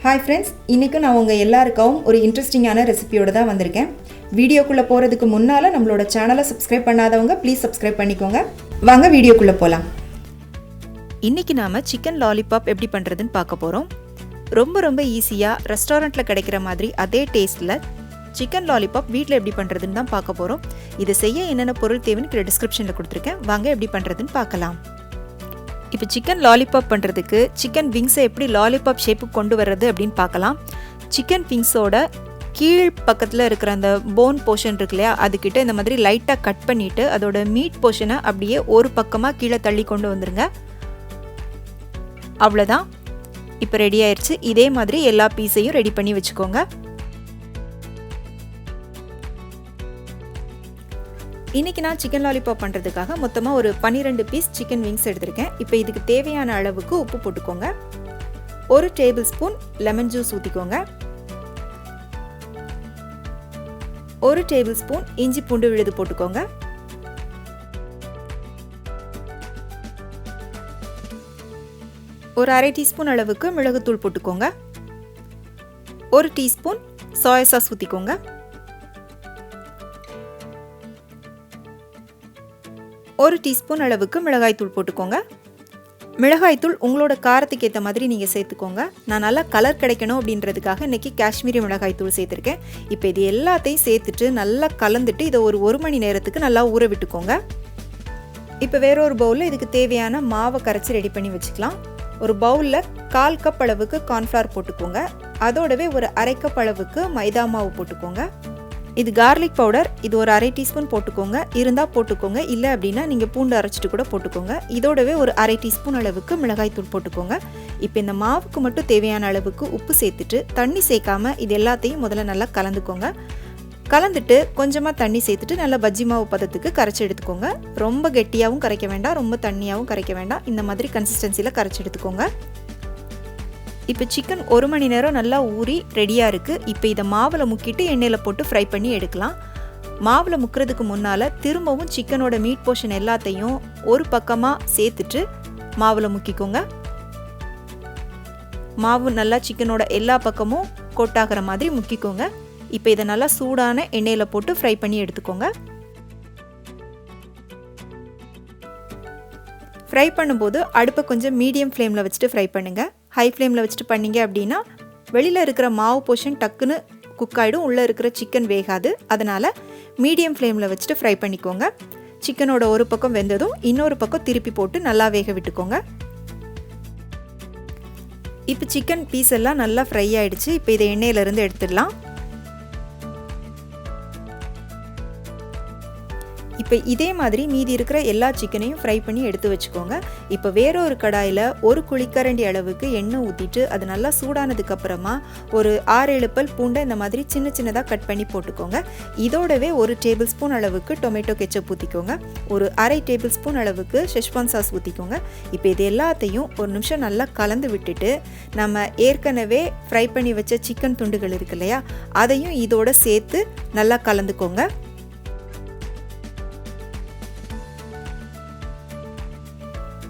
Hi friends, இன்றைக்கும் நான் உங்கள் எல்லாருக்கும் ஒரு இன்ட்ரெஸ்டிங்கான ரெசிபியோடு தான் வந்திருக்கேன். வீடியோக்குள்ளே போகிறதுக்கு முன்னால் நம்மளோட சேனலை சப்ஸ்கிரைப் பண்ணாதவங்க ப்ளீஸ் சப்ஸ்கிரைப் பண்ணிக்கோங்க. வாங்க வீடியோக்குள்ளே போகலாம். இன்றைக்கி நாம் சிக்கன் லாலிபாப் எப்படி பண்ணுறதுன்னு பார்க்க போகிறோம். ரொம்ப ஈஸியாக ரெஸ்டாரண்ட்டில் கிடைக்கிற மாதிரி அதே டேஸ்ட்டில் சிக்கன் லாலிபாப் வீட்டில் எப்படி பண்ணுறதுன்னு தான் பார்க்க போகிறோம். இதை செய்ய என்னென்ன பொருள் தேவைன்னு டிஸ்கிரிப்ஷனில் கொடுத்துருக்கேன். வாங்க எப்படி பண்ணுறதுன்னு பார்க்கலாம். இப்போ சிக்கன் லாலிபாப் பண்ணுறதுக்கு சிக்கன் விங்ஸை எப்படி லாலிபாப் ஷேப்புக்கு கொண்டு வர்றது அப்படின்னு பார்க்கலாம். சிக்கன் விங்ஸோட கீழ் பக்கத்தில் இருக்கிற அந்த போன் போர்ஷன் இருக்கு இல்லையா, அதுக்கிட்ட இந்த மாதிரி லைட்டாக கட் பண்ணிவிட்டு அதோட மீட் போர்ஷனை அப்படியே ஒரு பக்கமாக கீழே தள்ளி கொண்டு வந்துடுங்க. அவ்வளோதான், இப்போ ரெடி ஆயிடுச்சு. இதே மாதிரி எல்லா பீஸையும் ரெடி பண்ணி வச்சுக்கோங்க. இன்றைக்கி நான் சிக்கன் லாலிபாப் பண்ணுறதுக்காக மொத்தமாக ஒரு 12 பீஸ் சிக்கன் விங்ஸ் எடுத்திருக்கேன். இப்போ இதுக்கு தேவையான அளவுக்கு உப்பு போட்டுக்கோங்க. 1 டேபிள் ஸ்பூன் லெமன் ஜூஸ் ஊற்றிக்கோங்க. 1 டேபிள் ஸ்பூன் இஞ்சி பூண்டு விழுது போட்டுக்கோங்க. ஒரு அரை டீஸ்பூன் அளவுக்கு மிளகுத்தூள் போட்டுக்கோங்க. 1 டீஸ்பூன் சோயா சாஸ் ஊற்றிக்கோங்க. 1 டீஸ்பூன் அளவுக்கு மிளகாய்த்தூள் போட்டுக்கோங்க. மிளகாய்த்தூள் உங்களோட காரத்துக்கு ஏற்ற மாதிரி நீங்கள் சேர்த்துக்கோங்க. நான் நல்லா கலர் கிடைக்கணும் அப்படின்றதுக்காக இன்றைக்கி காஷ்மீரி மிளகாய்த்தூள் சேர்த்துருக்கேன். இப்போ இது எல்லாத்தையும் சேர்த்துட்டு நல்லா கலந்துட்டு இதை ஒரு மணி நேரத்துக்கு நல்லா ஊற விட்டுக்கோங்க. இப்போ வேற ஒரு பவுலில் இதுக்கு தேவையான மாவை கரைச்சி ரெடி பண்ணி வச்சுக்கலாம். ஒரு பவுலில் 1/4 கப் அளவுக்கு கார்ன்ஃப்ளவர் போட்டுக்கோங்க. அதோடவே ஒரு அரை கப் அளவுக்கு மைதா மாவு போட்டுக்கோங்க. இது கார்லிக் பவுடர், இது ஒரு அரை டீஸ்பூன் போட்டுக்கோங்க. இருந்தால் போட்டுக்கோங்க, இல்லை அப்படின்னா நீங்கள் பூண்டு அரைச்சிட்டு கூட போட்டுக்கோங்க. இதோடவே ஒரு அரை டீஸ்பூன் அளவுக்கு மிளகாய்த்தூள் போட்டுக்கோங்க. இப்போ இந்த மாவுக்கு மட்டும் தேவையான அளவுக்கு உப்பு சேர்த்துட்டு தண்ணி சேர்க்காம இது எல்லாத்தையும் முதல்ல நல்லா கலந்துக்கோங்க. கலந்துட்டு கொஞ்சமாக தண்ணி சேர்த்துட்டு நல்லா பஜ்ஜி மாவு பதத்துக்கு கரைச்சி எடுத்துக்கோங்க. ரொம்ப கெட்டியாகவும் கரைக்க வேண்டாம், ரொம்ப தண்ணியாகவும் கரைக்க வேண்டாம். இந்த மாதிரி கன்சிஸ்டன்சியில் கரைச்சி எடுத்துக்கோங்க. இப்போ சிக்கன் 1 மணி நேரம் நல்லா ஊறி ரெடியாக இருக்குது. இப்போ இதை மாவில் முக்கிட்டு எண்ணெயில் போட்டு ஃப்ரை பண்ணி எடுக்கலாம். மாவில் முக்கிறதுக்கு முன்னால் திரும்பவும் சிக்கனோட மீட் போர்ஷன் எல்லாத்தையும் ஒரு பக்கமாக சேர்த்துட்டு மாவில் முக்கிக்கோங்க. மாவு நல்லா சிக்கனோட எல்லா பக்கமும் கோட்டாகிற மாதிரி முக்கிக்கோங்க. இப்போ இதை நல்லா சூடான எண்ணெயில் போட்டு ஃப்ரை பண்ணி எடுத்துக்கோங்க. ஃப்ரை பண்ணும்போது அடுப்பை கொஞ்சம் மீடியம் ஃப்ளேமில் வச்சுட்டு ஃப்ரை பண்ணுங்கள். ஹை ஃப்ளேமில் வச்சுட்டு பண்ணிங்க அப்படின்னா வெளியில் இருக்கிற மாவு போர்ஷன் டக்குன்னு குக் ஆகிடும், உள்ளே இருக்கிற சிக்கன் வேகாது. அதனால் மீடியம் ஃப்ளேமில் வச்சுட்டு ஃப்ரை பண்ணிக்கோங்க. சிக்கனோட ஒரு பக்கம் வெந்ததும் இன்னொரு பக்கம் திருப்பி போட்டு நல்லா வேக விட்டுக்கோங்க. இப்போ சிக்கன் பீஸ் எல்லாம் நல்லா ஃப்ரை ஆகிடுச்சு. இப்போ இதை எண்ணெயிலேருந்து எடுத்துடலாம். இப்போ இதே மாதிரி மீதி இருக்கிற எல்லா சிக்கனையும் ஃப்ரை பண்ணி எடுத்து வச்சுக்கோங்க. இப்போ வேற ஒரு கடாயில் ஒரு குழிக்கரண்டி அளவுக்கு எண்ணெய் ஊற்றிட்டு அது நல்லா சூடானதுக்கப்புறமா ஒரு 6-7 பல் பூண்டை இந்த மாதிரி சின்னதாக கட் பண்ணி போட்டுக்கோங்க. இதோடவே 1 டேபிள் ஸ்பூன் அளவுக்கு டொமேட்டோ கெச்சப் ஊற்றிக்கோங்க. ஒரு அரை டேபிள் ஸ்பூன் அளவுக்கு ஷெஸ்வான் சாஸ் ஊற்றிக்கோங்க. இப்போ இது எல்லாத்தையும் ஒரு நிமிஷம் நல்லா கலந்து விட்டுட்டு நம்ம ஏற்கனவே ஃப்ரை பண்ணி வச்ச சிக்கன் துண்டுகள் இருக்கு இல்லையா, அதையும் இதோட சேர்த்து நல்லா கலந்துக்கோங்க.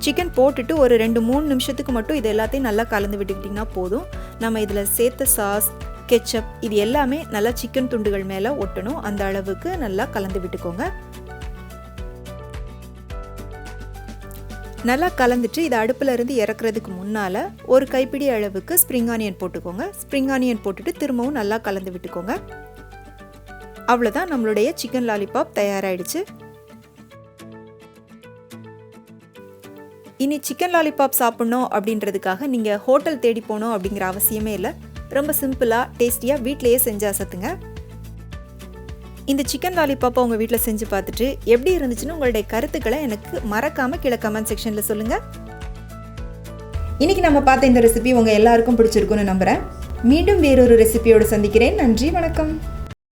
சிக்கன் போட்டுட்டு ஒரு 2-3 நிமிஷத்துக்கு மட்டும் இது எல்லாத்தையும் நல்லா கலந்து விட்டுக்கிட்டிங்கன்னா போதும். நம்ம இதில் சேர்த்த சாஸ், கெச்சப் இது எல்லாமே நல்லா சிக்கன் துண்டுகள் மேலே ஒட்டணும். அந்த அளவுக்கு நல்லா கலந்து விட்டுக்கோங்க. நல்லா கலந்துட்டு இதை அடுப்பில் இருந்து இறக்குறதுக்கு முன்னால் ஒரு கைப்பிடி அளவுக்கு ஸ்ப்ரிங் ஆனியன் போட்டுக்கோங்க. ஸ்ப்ரிங் ஆனியன் போட்டுட்டு திரும்பவும் நல்லா கலந்து விட்டுக்கோங்க. அவ்வளோதான், நம்மளுடைய சிக்கன் லாலிபாப் தயாராகிடுச்சு. இனி சிக்கன் லாலிபாப் சாப்பிட்ணும் அப்படின்றதுக்காக நீங்கள் ஹோட்டல் தேடி போகணும் அப்படிங்கிற அவசியமே இல்லை. ரொம்ப சிம்பிளாக டேஸ்டியாக வீட்டிலையே செஞ்சு அசத்துங்க. இந்த சிக்கன் லாலிபாப்பை உங்கள் வீட்டில் செஞ்சு பார்த்துட்டு எப்படி இருந்துச்சுன்னு உங்களுடைய கருத்துக்களை எனக்கு மறக்காமல் கீழே கமெண்ட் செக்ஷனில் சொல்லுங்கள். இன்றைக்கி நம்ம பார்த்த இந்த ரெசிபி உங்கள் எல்லாருக்கும் பிடிச்சிருக்குன்னு நம்புகிறேன். மீண்டும் வேறொரு ரெசிபியோடு சந்திக்கிறேன். நன்றி, வணக்கம்.